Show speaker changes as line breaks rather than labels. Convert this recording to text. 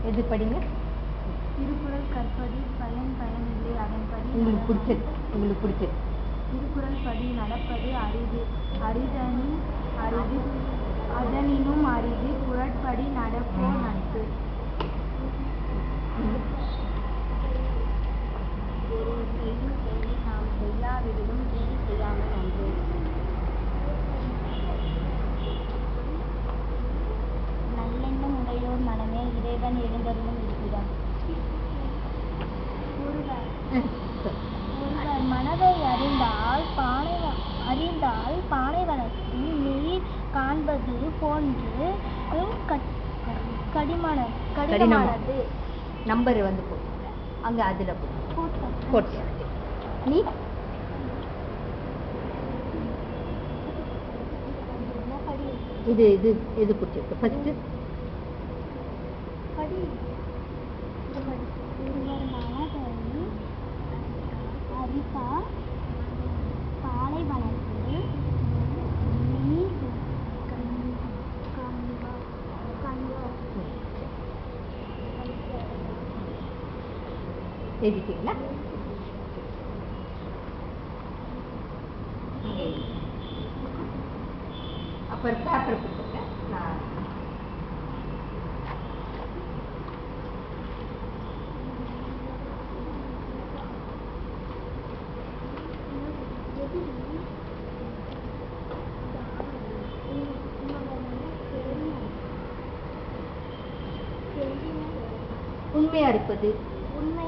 எது படிங்க?
திருக்குறள் கற்பது பயனில்லை அதன்படி
உங்களுக்கு பிடிச்சது
திருக்குறள் படி நடப்பது அரிது அதனினும் அரிது குறட்படி நடப்போர் நட்பு. ஒரு செய்யும் செயலை நாம் செய்யாவிடிலும் தீது செய்யாமல் நன்று. நல்லெண்ணம் உடையோர் மனமே இறைவன் எழுந்தருளும் இருப்பிடம். ஒருவர் மனதை அறிந்தால் பாலைவனத்தில் நீர் காண்பது போன்று கடினமானது.
நம்பர் வந்து அங்க அதுல போட்டு நீ இது இது எது பிடிச்சிருக்கு ஃபர்ஸ்ட்?
ஒருவர் மனதை அறிந்தால் பாலைவனத்தில் நீர்
எழுதிட்டீங்களா? அப்புறம் பேப்பர் கொடுத்துருங்க. உண்மையா இருப்பது
உண்மை